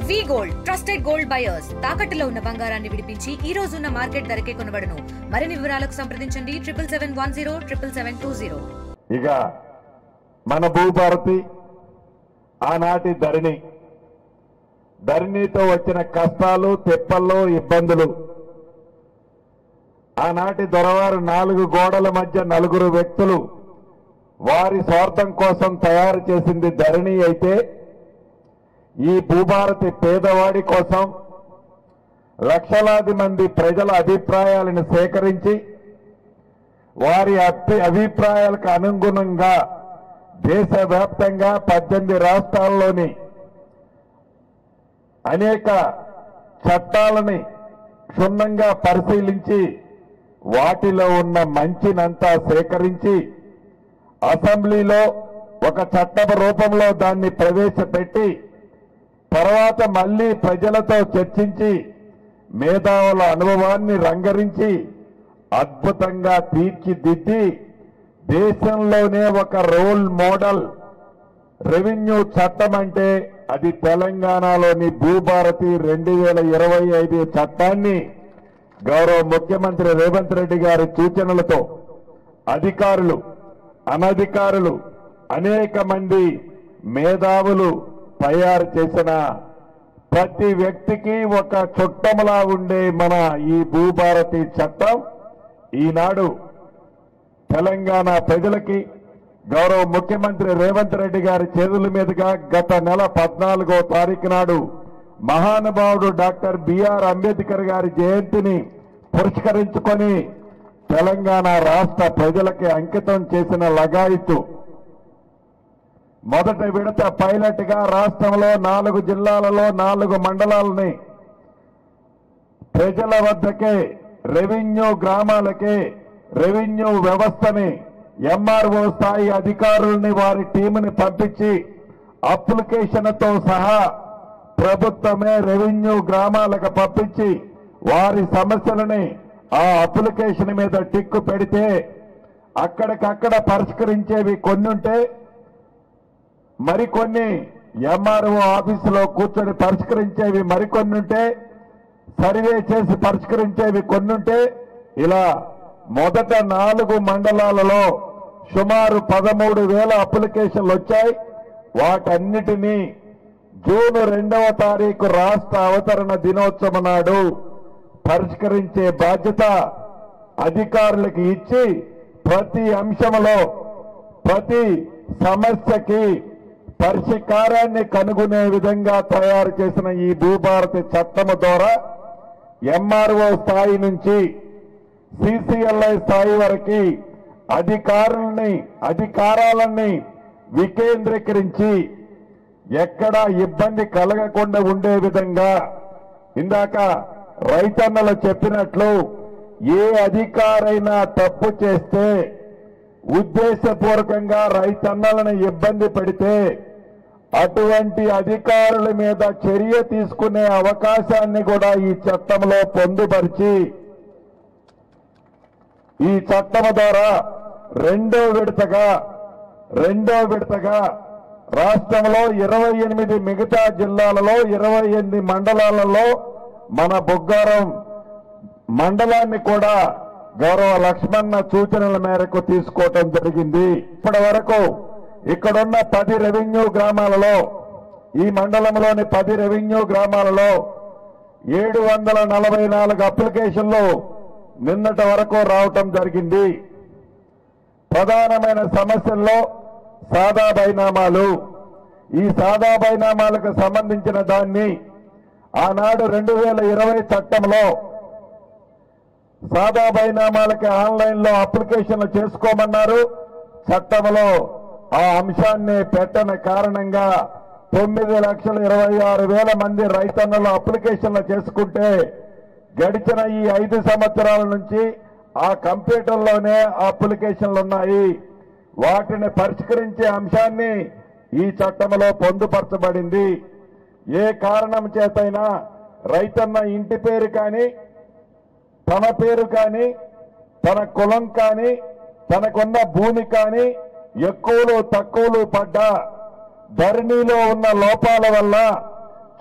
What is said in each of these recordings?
వి gold trusted gold buyers తాకట్టులో ఉన్న బంగారాన్ని విడిపించి ఈ రోజు ఉన్న మార్కెట్ ధరకే కొనబడును. మరిన్ని వివరాలకు సంప్రదించండి 77107720. ఇక మన భూభారతి ఆనాటి ధరణితో వచ్చిన కష్టాలు తెప్పల్లో ఇబ్బందులు ఆనాటి దొరవారు 4 గోడల మధ్య 4 వ్యక్తులు వారి స్వార్థం కోసం తయారు చేసింది ధరణి అయితే ఈ భూభారతి పేదవాడి కోసం లక్షలాది మంది ప్రజల అభిప్రాయాలను సేకరించి వారి అభిప్రాయాలకు అనుగుణంగా దేశవ్యాప్తంగా 18 రాష్ట్రాల్లోని అనేక చట్టాలని క్షుణ్ణంగా పరిశీలించి వాటిలో ఉన్న మంచినంతా సేకరించి అసెంబ్లీలో ఒక చట్టం రూపంలో దాన్ని ప్రవేశపెట్టి తర్వాత మళ్లీ ప్రజలతో చర్చించి మేధావుల అనుభవాన్ని రంగరించి అద్భుతంగా తీర్చిదిద్ది దేశంలోనే ఒక రోల్ మోడల్ రెవెన్యూ చట్టం అంటే అది తెలంగాణలోని భూభారతి 2025 చట్టాన్ని గౌరవ ముఖ్యమంత్రి రేవంత్ రెడ్డి గారి సూచనలతో అధికారులు అనధికారులు అనేక మంది మేధావులు తయారు చేసిన ప్రతి వ్యక్తికి ఒక చుట్టములా ఉండే మన ఈ భూభారతి చట్టం ఈనాడు తెలంగాణ ప్రజలకి గౌరవ ముఖ్యమంత్రి రేవంత్ రెడ్డి గారి చేతుల మీదుగా గత నెల 14వ తారీఖు నాడు మహానుభావుడు డాక్టర్ బిఆర్ అంబేద్కర్ గారి జయంతిని పురస్కరించుకొని తెలంగాణ రాష్ట్ర ప్రజలకి అంకితం చేసిన లగాయితు మొదటి విడత పైలట్ గా రాష్ట్రంలో 4 జిల్లాలలో 4 మండలాలని ప్రజల వద్దకే రెవెన్యూ గ్రామాలకే రెవెన్యూ వ్యవస్థని ఎంఆర్ఓ స్థాయి అధికారుల్ని వారి టీముని పంపించి అప్లికేషన్తో సహా ప్రభుత్వమే రెవెన్యూ గ్రామాలకు పంపించి వారి సమస్యలని ఆ అప్లికేషన్ మీద టిక్కు పెడితే అక్కడికక్కడ పరిష్కరించేవి కొన్ని ఉంటే మరికొన్ని ఎంఆర్ఓ ఆఫీసులో కూర్చొని పరిష్కరించేవి మరికొన్ని ఉంటే సర్వే చేసి పరిష్కరించేవి కొన్నుంటే ఇలా మొదట 4 మండలాలలో సుమారు 13,000 అప్లికేషన్లు వచ్చాయి. వాటన్నిటినీ జూన్ 2వ తారీఖు రాష్ట్ర అవతరణ దినోత్సవం నాడు పరిష్కరించే బాధ్యత అధికారులకు ఇచ్చి ప్రతి అంశంలో ప్రతి సమస్యకి పరిష్కారాన్ని కనుగొనే విధంగా తయారు చేసిన ఈ భూభారతి చట్టం ద్వారా ఎంఆర్ఓ స్థాయి నుంచి సిసిఎల్ఐ స్థాయి వరకు అధికారాలని వికేంద్రీకరించి ఎక్కడా ఇబ్బంది కలగకుండా ఉండే విధంగా ఇందాక రైతన్నలు చెప్పినట్లు ఏ అధికారైనా తప్పు చేస్తే ఉద్దేశపూర్వకంగా రైతన్నలను ఇబ్బంది పెడితే అటువంటి అధికారుల మీద చర్య తీసుకునే అవకాశాన్ని కూడా ఈ చట్టంలో పొందుపరిచి ఈ చట్టం ద్వారా రెండో విడతగా రాష్ట్రంలో 28 మిగతా జిల్లాలలో 28 మండలాలలో మన బుగ్గారం మండలాన్ని కూడా గౌరవ లక్ష్మణ సూచనల మేరకు తీసుకోవటం జరిగింది. ఇప్పటి వరకు ఇక్కడున్న 10 రెవెన్యూ గ్రామాలలో ఈ మండలంలోని 10 రెవెన్యూ గ్రామాలలో 744 అప్లికేషన్లు నిన్నటి వరకు రావటం జరిగింది. ప్రధానమైన సమస్యల్లో సాదా బైనామాలు, ఈ సాదా బైనామాలకు సంబంధించిన దాన్ని ఆనాడు 2020 చట్టంలో సాదా బైనామాలకి ఆన్లైన్ లో అప్లికేషన్లు చేసుకోమన్నారు. చట్టంలో ఆ అంశాన్ని పెట్టని కారణంగా 9,26,000 మంది రైతన్నలు అప్లికేషన్లు చేసుకుంటే గడిచిన ఈ 5 సంవత్సరాల నుంచి ఆ కంప్యూటర్లోనే అప్లికేషన్లు ఉన్నాయి. వాటిని పరిష్కరించే అంశాన్ని ఈ చట్టంలో పొందుపరచబడింది. ఏ కారణం చేతైనా రైతన్న ఇంటి పేరు కానీ తన పేరు కానీ తన కులం కానీ తనకున్న భూమి కానీ ఎక్కువలు తక్కువలు పడ్డా ధరణిలో ఉన్న లోపాల వల్ల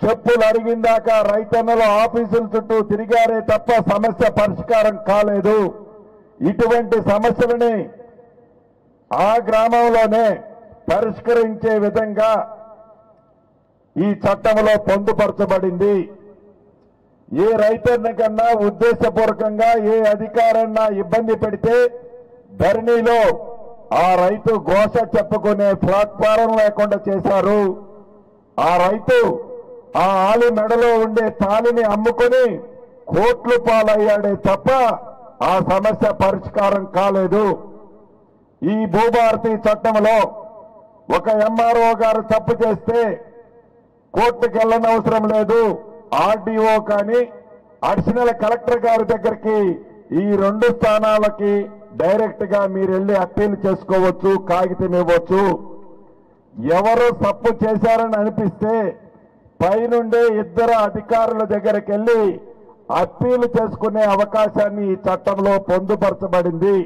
చెప్పులు అరిగిందాక రైతన్నలు ఆఫీసుల చుట్టూ తిరిగారే తప్ప సమస్య పరిష్కారం కాలేదు. ఇటువంటి సమస్యలని ఆ గ్రామంలోనే పరిష్కరించే విధంగా ఈ చట్టంలో పొందుపరచబడింది. ఏ రైతన్న కన్నా ఉద్దేశపూర్వకంగా ఏ అధికారన్నా ఇబ్బంది పెడితే ధరణిలో ఆ రైతు ఘోష చెప్పుకునే ప్లాట్ఫారం లేకుండా చేశారు. ఆ రైతు ఆ ఆలి మెడలో ఉండే తాళిని అమ్ముకుని కోట్లు పాలయ్యాడే తప్ప ఆ సమస్య పరిష్కారం కాలేదు. ఈ భూభారతి చట్టంలో ఒక ఎంఆర్ఓ గారు తప్పు చేస్తే కోర్టుకు వెళ్ళనవసరం లేదు. ఆర్డీఓ కానీ అడిషనల్ కలెక్టర్ గారి దగ్గరికి ఈ 2 స్థానాలకి డైరెక్ట్ గా మీరు వెళ్ళి అప్పీల్ చేసుకోవచ్చు, కాగితం ఇవ్వచ్చు. ఎవరు తప్పు చేశారని అనిపిస్తే పైనుండే 2 అధికారుల దగ్గరికి వెళ్ళి అప్పీల్ చేసుకునే అవకాశాన్ని ఈ చట్టంలో పొందుపరచబడింది.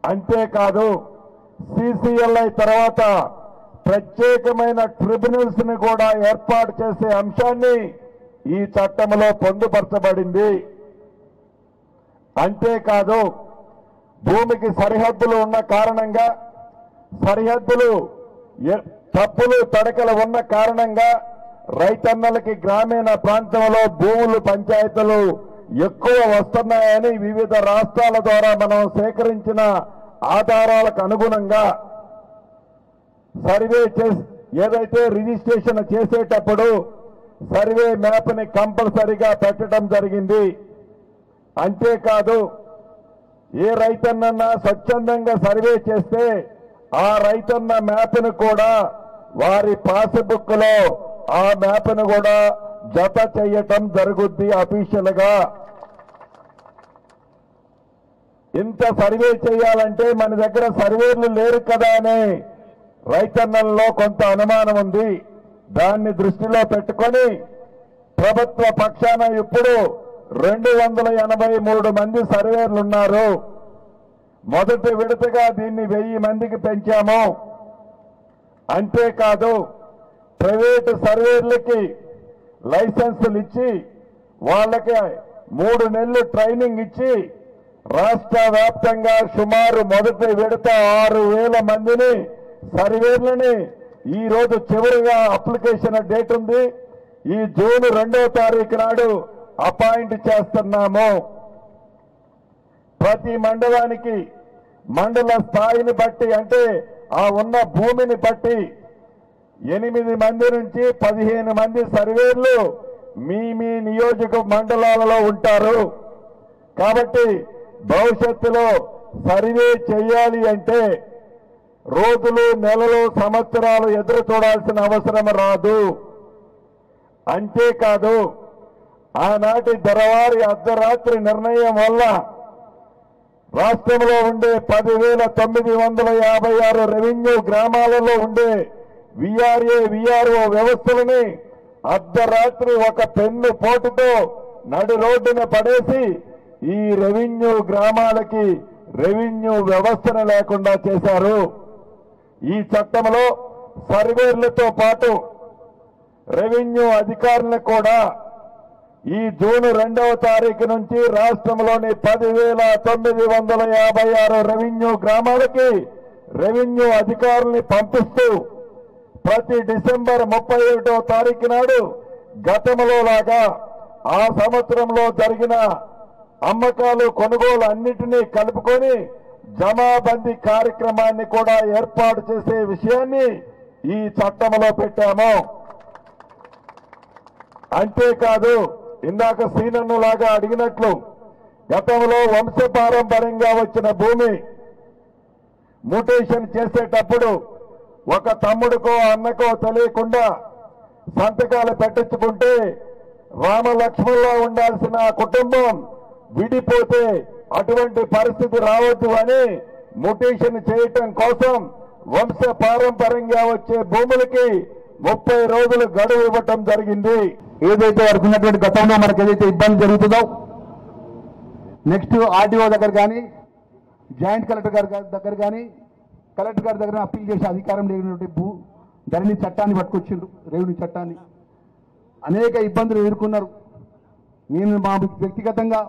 అంతేకాదు సిసిఎల్ఐ తర్వాత ప్రత్యేకమైన ట్రిబ్యునల్స్ ని కూడా ఏర్పాటు చేసే అంశాన్ని ఈ చట్టంలో పొందుపరచబడింది. అంతేకాదు భూమికి సరిహద్దులు ఉన్న కారణంగా సరిహద్దులు తప్పులు తడకలు ఉన్న కారణంగా రైతన్నలకి గ్రామీణ ప్రాంతంలో భూములు పంచాయతీలు ఎక్కువ వస్తున్నాయని వివిధ రాష్ట్రాల ద్వారా మనం సేకరించిన ఆధారాలకు అనుగుణంగా సర్వే ఏదైతే రిజిస్ట్రేషన్ చేసేటప్పుడు సర్వే మ్యాప్ని కంపల్సరీగా పెట్టడం జరిగింది. అంతేకాదు ఏ రైతన్న స్వచ్ఛందంగా సర్వే చేస్తే ఆ రైతన్న మ్యాప్ను కూడా వారి పాస్బుక్ లో ఆ మ్యాప్ను కూడా జత చేయటం జరుగుద్ది అఫీషియల్ గా. ఇంత సర్వే చేయాలంటే మన దగ్గర సర్వేలు లేరు కదా అని రైతన్నల్లో కొంత అనుమానం ఉంది. దాన్ని దృష్టిలో పెట్టుకొని ప్రభుత్వ పక్షాన ఇప్పుడు 283 మంది సర్వేర్లున్నారు. మొదటి విడతగా దీన్ని 1000 మందికి పెంచాము. అంతేకాదు ప్రైవేటు సర్వేర్లకి లైసెన్సులు ఇచ్చి వాళ్ళకి 3 నెలలు ట్రైనింగ్ ఇచ్చి రాష్ట్ర వ్యాప్తంగా సుమారు మొదటి విడత 6000 మందిని సర్వేర్లని ఈ రోజు చివరిగా అప్లికేషన్ డేట్ ఉంది. ఈ జూన్ 2వ తారీఖు నాడు అపాయింట్ చేస్తున్నాము. ప్రతి మండలానికి మండల స్థాయిని బట్టి అంటే ఆ ఉన్న భూమిని బట్టి 8 మంది నుంచి 15 మంది సర్వేర్లు మీ నియోజక మండలాలలో ఉంటారు. కాబట్టి భవిష్యత్తులో సర్వే చేయాలి అంటే రోజులు, నెలలు, సంవత్సరాలు ఎదురు చూడాల్సిన అవసరం రాదు. అంతేకాదు ఆనాటి దొరవారి అర్ధరాత్రి నిర్ణయం వల్ల రాష్ట్రంలో ఉండే 10,956 రెవెన్యూ గ్రామాలలో ఉండే విఆర్ఏ, విఆర్ఓ వ్యవస్థలని అర్ధరాత్రి ఒక పెన్ను పోటుతో నడి రోడ్డున పడేసి ఈ రెవెన్యూ గ్రామాలకి రెవెన్యూ వ్యవస్థను లేకుండా చేశారు. ఈ చట్టంలో సర్వేర్లతో పాటు రెవెన్యూ అధికారులకు కూడా ఈ జూన్ 2వ తారీఖు నుంచి రాష్ట్రంలోని 10,956 రెవెన్యూ గ్రామాలకి రెవెన్యూ అధికారుల్ని పంపిస్తూ ప్రతి డిసెంబర్ 31వ తారీఖు నాడు గతంలో లాగా ఆ సంవత్సరంలో జరిగిన అమ్మకాలు, కొనుగోలు అన్నిటినీ కలుపుకొని జమాబందీ కార్యక్రమాన్ని కూడా ఏర్పాటు చేసే విషయాన్ని ఈ చట్టంలో పెట్టాము. అంతేకాదు ఇందాక సీనన్ను లాగా అడిగినట్లు గతంలో వంశపారంపర్యంగా వచ్చిన భూమి మ్యూటేషన్ చేసేటప్పుడు ఒక తమ్ముడికో అన్నకో తెలియకుండా సంతకాలు పెట్టించుకుంటే రామలక్ష్మణులా ఉండాల్సిన కుటుంబం విడిపోతే అటువంటి పరిస్థితి రావద్దు అని మ్యూటేషన్ చేయటం కోసం వంశ పారంపర్యంగా వచ్చే భూములకి 30 రోజులు గడువు ఇవ్వటం జరిగింది. ఏదైతే వరకు ఉన్నటువంటి గతంలో మనకు ఏదైతే ఇబ్బంది జరుగుతుందో నెక్స్ట్ ఆర్డీఓ దగ్గర కానీ జాయింట్ కలెక్టర్ గారి దగ్గర కానీ కలెక్టర్ గారి దగ్గర అప్పీల్ చేసే అధికారం లేనటువంటి ధరణి చట్టాన్ని పట్టుకొచ్చిండ్రు, రెవెన్యూ చట్టాన్ని. అనేక ఇబ్బందులు ఎదుర్కొన్నారు. నేను మా వ్యక్తిగతంగా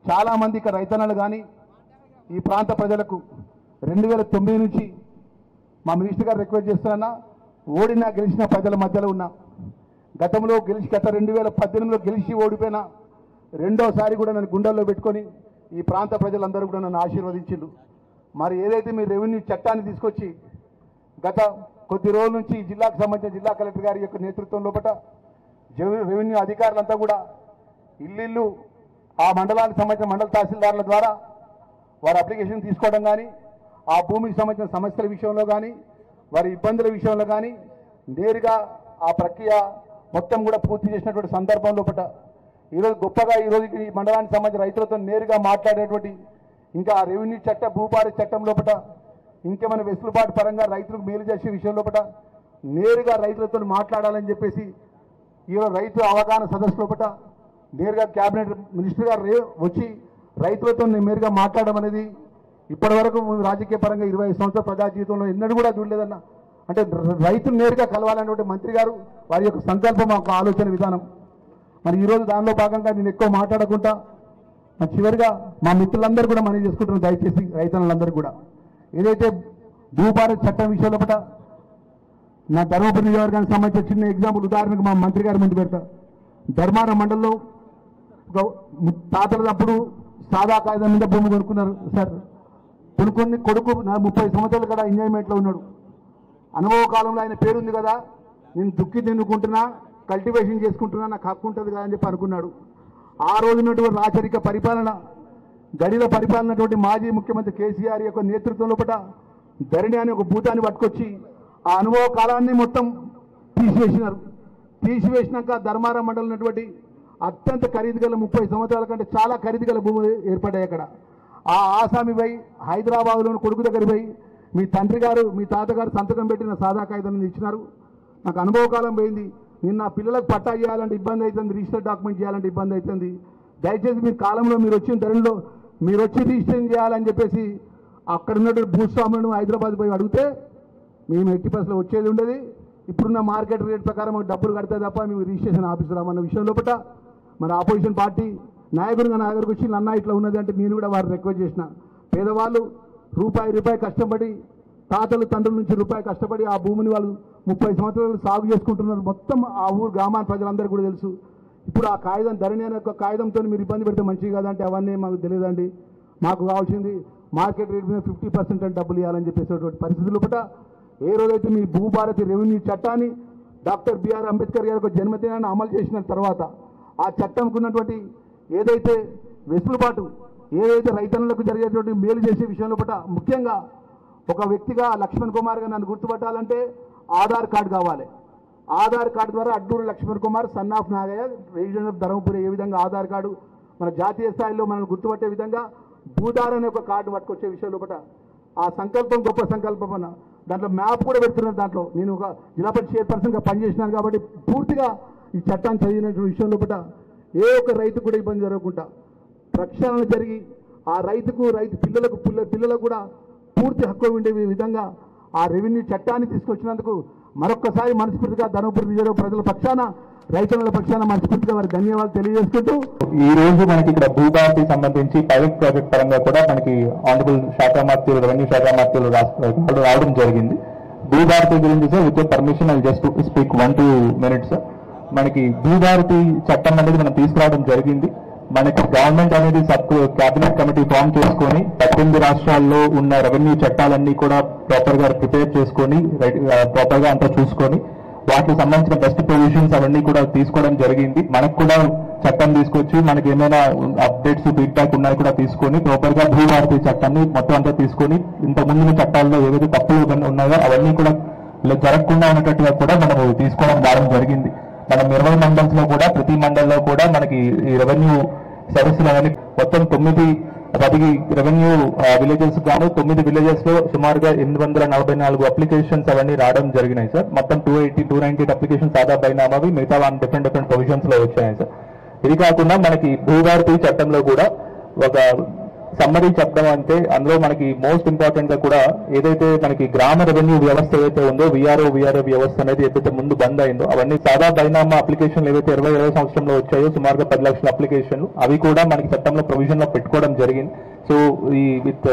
చాలామంది ఇక్కడ రైతన్నలు కానీ ఈ ప్రాంత ప్రజలకు 2009 నుంచి మా మినిస్టర్ గారు రిక్వెస్ట్ చేస్తున్నా, ఓడినా గెలిచిన ప్రజల మధ్యలో ఉన్నా. గతంలో గత 2018లో గెలిచి ఓడిపోయినా రెండోసారి కూడా నన్ను గుండెల్లో పెట్టుకొని ఈ ప్రాంత ప్రజలందరూ కూడా నన్ను ఆశీర్వదించిండు. మరి ఏదైతే మీ రెవెన్యూ చట్టాన్ని తీసుకొచ్చి గత కొద్ది రోజుల నుంచి జిల్లాకు సంబంధించిన జిల్లా కలెక్టర్ గారి యొక్క నేతృత్వం లోపల రెవెన్యూ అధికారులంతా కూడా ఇల్లు ఆ మండలానికి సంబంధించిన మండల తహసీల్దారుల ద్వారా వారి అప్లికేషన్ తీసుకోవడం కానీ, ఆ భూమికి సంబంధించిన సమస్యల విషయంలో కానీ, వారి ఇబ్బందుల విషయంలో కానీ నేరుగా ఆ ప్రక్రియ మొత్తం కూడా పూర్తి చేసినటువంటి సందర్భం లోపల ఈరోజు గొప్పగా ఈరోజు ఈ మండలానికి సంబంధించిన రైతులతో నేరుగా మాట్లాడేటువంటి ఇంకా రెవెన్యూ చట్ట భూపారి చట్టం లోపల ఇంకేమైనా వెసులుబాటు పరంగా రైతులకు మేలు చేసే విషయం లోపల నేరుగా రైతులతో మాట్లాడాలని చెప్పేసి ఈరోజు రైతు అవగాహన సదస్సు లోపల నేరుగా క్యాబినెట్ మినిస్టర్ గారు వచ్చి రైతులతో నేరుగా మాట్లాడడం అనేది ఇప్పటి వరకు రాజకీయ పరంగా 25 సంవత్సరాల ప్రజా జీవితంలో ఎన్నడూ కూడా చూడలేదన్న. అంటే రైతులు నేరుగా కలవాలనేటువంటి మంత్రి గారు వారి యొక్క సంకల్పం, ఒక ఆలోచన విధానం. మరి ఈరోజు దానిలో భాగంగా నేను ఎక్కువ మాట్లాడకుండా చివరిగా మా మిత్రులందరూ కూడా మనం చేసుకుంటున్నాం. దయచేసి రైతులందరూ కూడా ఏదైతే భూపార చట్టం విషయంలో పట నా ధర్మపురి నియోజకవర్గానికి సంబంధించిన చిన్న ఎగ్జాంపుల్ ఉదాహరణకు మా మంత్రి గారి ముందు పెడతా. ధర్మారం మండలంలో తాతలప్పుడు సాదా కాగితం మీద భూమి కొనుక్కున్నారు సార్. కొనుక్కొని కొడుకు 30 సంవత్సరాలు కూడా ఎంజాయ్మెంట్లో ఉన్నాడు. అనుభవ కాలంలో ఆయన పేరుంది కదా, నేను దుక్కి తిన్నుకుంటున్నా, కల్టివేషన్ చేసుకుంటున్నా, నాకు హక్కు ఉంటుంది కదా అని చెప్పి అనుకున్నాడు. ఆ రోజునటువంటి రాచరిక పరిపాలన, గడిలో పరిపాలనటువంటి మాజీ ముఖ్యమంత్రి కేసీఆర్ యొక్క నేతృత్వంలో పట ధరణి అనే ఒక భూతాన్ని పట్టుకొచ్చి ఆ అనుభవ కాలాన్ని మొత్తం తీసివేసినారు. తీసివేసినాక ధర్మారం మండలం ఉన్నటువంటి అత్యంత ఖరీదు గల 30 సంవత్సరాల కంటే చాలా ఖరీదు గల భూములు ఏర్పడ్డాయి అక్కడ. ఆ ఆసామి పోయి హైదరాబాద్లోని కొడుకు దగ్గర పోయి మీ తండ్రి గారు మీ తాతగారు సంతకం పెట్టిన సాదా కాగితం ఇచ్చినారు, నాకు అనుభవ కాలం పోయింది, నేను నా పిల్లలకు పట్టా చేయాలంటే ఇబ్బంది అవుతుంది, రిజిస్టర్ డాక్యుమెంట్ చేయాలంటే ఇబ్బంది అవుతుంది, దయచేసి మీరు కాలంలో మీరు వచ్చిన ధరలో మీరు వచ్చి రిజిస్ట్రేషన్ చేయాలని చెప్పేసి అక్కడ ఉన్నటువంటి భూస్వాములను హైదరాబాద్ పోయి అడిగితే మేము ఎట్టి పరిస్థితుల్లో వచ్చేది ఉండదు, ఇప్పుడున్న మార్కెట్ రేట్ ప్రకారం డబ్బులు కడితే తప్ప మేము రిజిస్ట్రేషన్ ఆఫీస్ రామన్న విషయం లోపల మన ఆపోజిషన్ పార్టీ నాయకుడిగా నా దగ్గరకు వచ్చి నన్న ఇట్లా ఉన్నది అంటే నేను కూడా వారిని రిక్వెస్ట్ చేసిన. పేదవాళ్ళు రూపాయి కష్టపడి తాతలు తండ్రుల నుంచి రూపాయి కష్టపడి ఆ భూమిని వాళ్ళు 30 సంవత్సరాలు సాగు చేసుకుంటున్నారు. మొత్తం ఆ ఊరు గ్రామాల ప్రజలందరూ కూడా తెలుసు. ఇప్పుడు ఆ కాగితం ధరణి అనే ఒక కాగితంతో మీరు ఇబ్బంది పెడితే మంచిది కాదంటే అవన్నీ మాకు తెలియదండి, మాకు కావాల్సింది మార్కెట్ రేట్ మీద 50% అని డబ్బులు ఇవ్వాలని చెప్పేసేటువంటి పరిస్థితుల పట్ల ఏ రోజైతే మీ భూభారతి రెవెన్యూ చట్టాన్ని డాక్టర్ బిఆర్ అంబేద్కర్ గారి యొక్క జన్మదినాన్ని అమలు చేసిన తర్వాత ఆ చట్టంకు ఉన్నటువంటి ఏదైతే వెసులుబాటు, ఏదైతే రైతన్నులకు జరిగేటువంటి మేలు చేసే విషయంలో పట్ల ముఖ్యంగా ఒక వ్యక్తిగా లక్ష్మణ్ కుమార్ గా నన్ను గుర్తుపట్టాలంటే ఆధార్ కార్డు కావాలి. ఆధార్ కార్డు ద్వారా Adduru Lakshman Kumar son of Nagaiah reason of Dharmapuri ఏ విధంగా ఆధార్ కార్డు మన జాతీయ స్థాయిలో మనల్ని గుర్తుపట్టే విధంగా భూధార అనే ఒక కార్డు పట్టుకొచ్చే విషయంలో పట్ల ఆ సంకల్పం గొప్ప సంకల్పం అన్న. దాంట్లో మ్యాప్ కూడా పెడుతున్నాను. దాంట్లో నేను ఒక జిల్లా పరిషత్ చైర్పర్సన్గా పనిచేసినాను కాబట్టి పూర్తిగా ఈ చట్టాన్ని చదివిన విషయంలో పట్ల ఏ ఒక్క రైతు కూడా ఇబ్బంది జరగకుండా ప్రక్షాళన జరిగి ఆ రైతుకు రైతు పిల్లలకు కూడా పూర్తి హక్కు ఉండే విధంగా ఆ రెవెన్యూ చట్టాన్ని తీసుకొచ్చినందుకు మరొక్కసారి మనస్ఫూర్తిగా ధర్మపురి నియోజకవర్గ ప్రజల పక్షాన రైతుల పక్షాన మనస్ఫూర్తిగా వారి ధన్యవాదాలు తెలియజేసుకుంటూ ఈ రోజు మనకి ఇక్కడ భూభారతి సంబంధించి పైలట్ ప్రాజెక్ట్ పరంగా కూడా మనకి ఆనరబుల్ శాఖ మంత్రులు రెవెన్యూ శాఖ మంత్రులు రావడం జరిగింది. భూభారతి గురించి sir with permission I just speak 1-2 minutes. మనకి భూభారతి చట్టం అనేది మనం తీసుకురావడం జరిగింది. మనకి గవర్నమెంట్ అనేది క్యాబినెట్ కమిటీ ఫామ్ చేసుకొని 18 రాష్ట్రాల్లో ఉన్న రెవెన్యూ చట్టాలన్నీ కూడా ప్రాపర్ గా ప్రిపేర్ చేసుకొని ప్రాపర్ గా అంతా చూసుకొని వాటికి సంబంధించిన బెస్ట్ ప్రొవిజన్స్ అవన్నీ కూడా తీసుకోవడం జరిగింది. మనకు కూడా చట్టం తీసుకొచ్చి మనకి ఏమైనా అప్డేట్స్ ఫీడ్బ్యాక్ ఉన్నాయి కూడా తీసుకొని ప్రాపర్ గా భూభారతి చట్టాన్ని మొత్తం అంతా తీసుకొని ఇంత ముందున్న చట్టాల్లో ఏవైతే తప్పులు ఉన్నాయో అవన్నీ కూడా జరగకుండా ఉన్నట్టుగా కూడా మనం తీసుకోవడం రావడం జరిగింది. మనం 20 మండల్స్ లో కూడా ప్రతి మండల్లో కూడా మనకి ఈ రెవెన్యూ సర్వీసులు అవన్నీ మొత్తం 10 రెవెన్యూ విలేజెస్ గాను 9 విలేజెస్ లో సుమారుగా 844 అప్లికేషన్స్ అవన్నీ రావడం జరిగినాయి సార్. మొత్తం 298 అప్లికేషన్స్ ఆదా బైనామావి మిగతా డిఫరెంట్ ప్రొవిజన్స్ లో వచ్చాయి సార్. ఇది కాకుండా మనకి భూభారతి చట్టంలో కూడా ఒక సమ్మరీ చెప్పడం అంటే అందులో మనకి మోస్ట్ ఇంపార్టెంట్ గా కూడా ఏదైతే మనకి గ్రామ రెవెన్యూ వ్యవస్థ ఏదైతే ఉందో విఆర్ఓ వ్యవస్థ అనేది ఏదైతే ముందు బంద్ అయిందో అవన్నీ సాదా బైనామా అప్లికేషన్లు ఏవైతే 2020 సంవత్సరంలో వచ్చాయో సుమారుగా 10 లక్షల అప్లికేషన్లు అవి కూడా మనకి చట్టంలో ప్రొవిజన్ లో పెట్టుకోవడం జరిగింది. సో ఈ విత్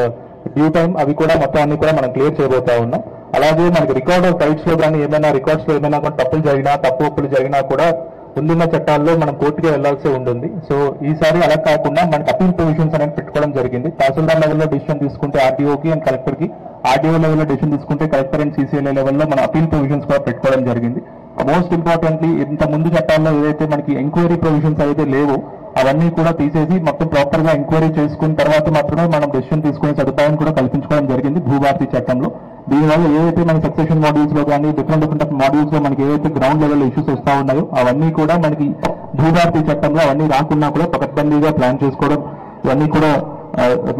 డ్యూ టైం అవి కూడా మొత్తం అన్ని కూడా మనం క్లియర్ చేయబోతా ఉన్నాం. అలాగే మనకి రికార్డ్ ఆఫ్ రైట్స్ లో కానీ ఏమైనా రికార్డ్స్ లో ఏమైనా తప్పులు జరిగినా ఒప్పులు జరిగినా కూడా ముందున్న చట్టాల్లో మనం కోర్టుకి వెళ్లాల్సి ఉంటుంది. సో ఈసారి అలా కాకుండా మనకి అపీల్ ప్రొవిజన్స్ అనేది పెట్టుకోవడం జరిగింది. తహసీల్దార్ లెవెల్లో డిసిషన్ తీసుకుంటే ఆర్డీఓకి అండ్ కలెక్టర్ కి, ఆర్డీఓ లెవెల్లో డిసిషన్ తీసుకుంటే కలెక్టర్ అండ్ సీసీఎల్ఏ లెవెల్లో మన అపీల్ ప్రొవిజన్స్ కూడా పెట్టుకోవడం జరిగింది. మోస్ట్ ఇంపార్టెంట్లీ ఇంత ముందు చట్టాల్లో ఏదైతే మనకి ఎంక్వైరీ ప్రొవిజన్స్ అయితే లేవో అవన్నీ కూడా తీసేసి మొత్తం ప్రాపర్ గా ఎంక్వైరీ చేసుకున్న తర్వాత మాత్రమే మనం డెసిషన్ తీసుకునే సదుపాయం కూడా కల్పించుకోవడం జరిగింది భూభారతి చట్టంలో. దీనివల్ల ఏదైతే మన సక్సెషన్ మాడ్యూల్స్ లో కానీ డిఫరెంట్ మాడ్యూల్స్ లో మనకి ఏదైతే గ్రౌండ్ లెవెల్ ఇష్యూస్ వస్తా ఉన్నాయో అవన్నీ కూడా మనకి భూభారతి చట్టంలో అవన్నీ రాకున్నా కూడా పకడ్బందీగా ప్లాన్ చేసుకోవడం ఇవన్నీ కూడా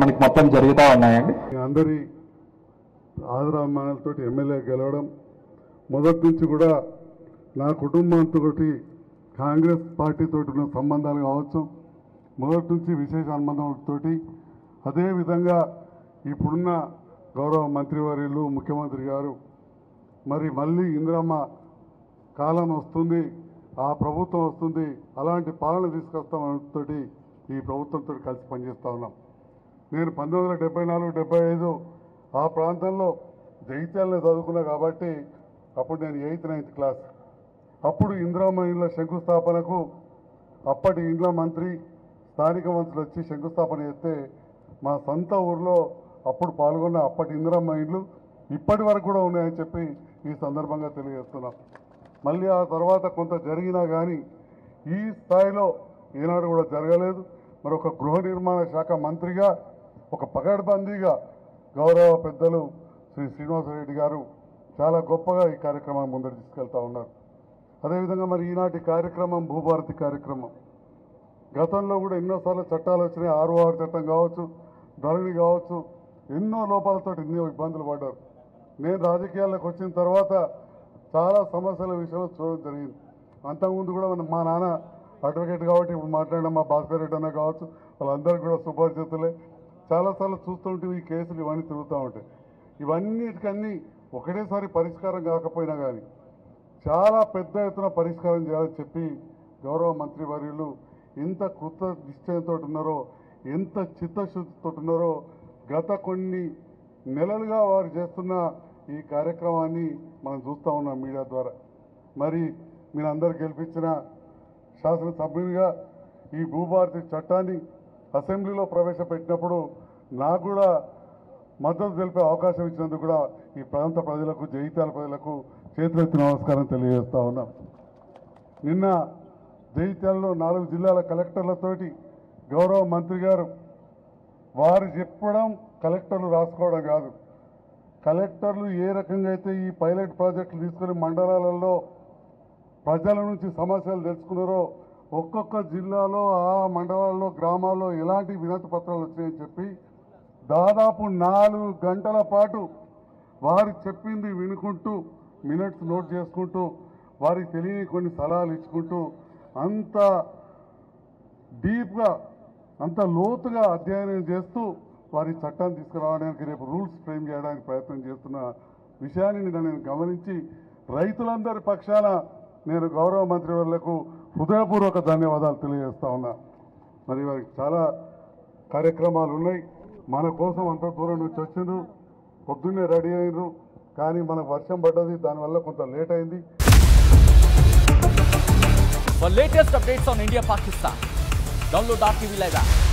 మనకి మొత్తం జరుగుతూ ఉన్నాయండి. అందరి ఆదరాభిమానాలతో ఎమ్మెల్యే గెలవడం మొదటి నుంచి కూడా నా కుటుంబంతో కాంగ్రెస్ పార్టీతో ఉన్న సంబంధాలు కావచ్చు, మొదటి నుంచి విశేష అనుబంధంతో, అదేవిధంగా ఇప్పుడున్న గౌరవ మంత్రివర్యులు ముఖ్యమంత్రి గారు మరి మళ్ళీ ఇందిరమ్మ కాలం వస్తుంది, ఆ ప్రభుత్వం వస్తుంది, అలాంటి పాలన తీసుకొస్తామతో ఈ ప్రభుత్వంతో కలిసి పనిచేస్తూ ఉన్నాం. నేను 1974-75 ఆ ప్రాంతంలో జగిత్యాలలో చదువుకున్నా కాబట్టి అప్పుడు నేను 8th 9th క్లాస్. అప్పుడు ఇందిరమ్మ ఇండ్ల శంకుస్థాపనకు అప్పటి ఇండ్ల మంత్రి స్థానిక మంత్రులు వచ్చి శంకుస్థాపన చేస్తే మా సొంత ఊర్లో అప్పుడు పాల్గొన్న అప్పటి ఇందిరమ్మ ఇండ్లు ఇప్పటి వరకు కూడా ఉన్నాయని చెప్పి ఈ సందర్భంగా తెలియజేస్తున్నాం. మళ్ళీ ఆ తర్వాత కొంత జరిగినా కానీ ఈ స్థాయిలో ఈనాడు కూడా జరగలేదు. మరి ఒక గృహ నిర్మాణ శాఖ మంత్రిగా ఒక పకడ్బందీగా గౌరవ పెద్దలు శ్రీ శ్రీనివాసరెడ్డి గారు చాలా గొప్పగా ఈ కార్యక్రమాన్ని ముందరు తీసుకెళ్తా ఉన్నారు. అదేవిధంగా మరి ఈనాటి కార్యక్రమం భూభారతి కార్యక్రమం గతంలో కూడా ఎన్నోసార్లు చట్టాలు వచ్చినాయి. 6 చట్టం కావచ్చు, ధరణి కావచ్చు, ఎన్నో లోపాలతో ఎన్నో ఇబ్బందులు పడ్డారు. నేను రాజకీయాల్లోకి వచ్చిన తర్వాత చాలా సమస్యల విషయంలో చూడడం జరిగింది. అంతకుముందు కూడా మా నాన్న అడ్వకేట్ కాబట్టి ఇప్పుడు మాట్లాడిన మా భాస్కర్ రెడ్డి అన్న కావచ్చు, వాళ్ళందరూ కూడా సుపరిచితులే. చాలాసార్లు చూస్తుంటే ఈ కేసులు ఇవన్నీ తిరుగుతూ ఉంటాయి. ఇవన్నిటికన్నీ ఒకటేసారి పరిష్కారం కాకపోయినా కానీ చాలా పెద్ద ఎత్తున పరిష్కారం చేయాలని చెప్పి గౌరవ మంత్రివర్యులు ఎంత కృత నిశ్చయంతో ఉన్నారో, ఎంత చిత్తశుద్ధితో ఉన్నారో గత కొన్ని నెలలుగా వారు చేస్తున్న ఈ కార్యక్రమాన్ని మనం చూస్తూ ఉన్నాం మీడియా ద్వారా. మరి మీరందరూ గెలిపించిన శాసనసభ్యునిగా ఈ భూభారతి చట్టాన్ని అసెంబ్లీలో ప్రవేశపెట్టినప్పుడు నాకు కూడా మద్దతు తెలిపే అవకాశం ఇచ్చినందుకు కూడా ఈ ప్రాంత ప్రజలకు, జగిత్యాల ప్రజలకు చేతులెత్తి నమస్కారం తెలియజేస్తా ఉన్నాం. నిన్న జగిత్యాలలో 4 జిల్లాల కలెక్టర్లతోటి గౌరవ మంత్రి గారు వారు చెప్పడం కలెక్టర్లు రాసుకోవడం కాదు, కలెక్టర్లు ఏ రకంగా అయితే ఈ పైలట్ ప్రాజెక్టులు తీసుకుని మండలాలలో ప్రజల నుంచి సమస్యలు తెలుసుకున్నారో ఒక్కొక్క జిల్లాలో ఆ మండలాల్లో గ్రామాల్లో ఎలాంటి వినతి పత్రాలు వచ్చాయని చెప్పి దాదాపు 4 గంటల పాటు వారు చెప్పింది వినుకుంటూ మినిట్స్ నోట్ చేసుకుంటూ వారికి తెలియని కొన్ని సలహాలు ఇచ్చుకుంటూ అంత డీప్గా అంత లోతుగా అధ్యయనం చేస్తూ వారి చట్టాన్ని తీసుకురావడానికి రేపు రూల్స్ ఫ్రేమ్ చేయడానికి ప్రయత్నం చేస్తున్న విషయాన్ని నేను గమనించి రైతులందరి పక్షాన నేను గౌరవ మంత్రి వర్లకు హృదయపూర్వక ధన్యవాదాలు తెలియజేస్తా ఉన్నా. మరి వారికి చాలా కార్యక్రమాలు ఉన్నాయి. మన కోసం అంత దూరం నుంచి వచ్చిండ్రు, పొద్దున్నే రెడీ అయినరు, కానీ మనకు వర్షం పడ్డది, దానివల్ల కొంత లేట్ అయింది. For latest updates on India Pakistan, download RTV Live app.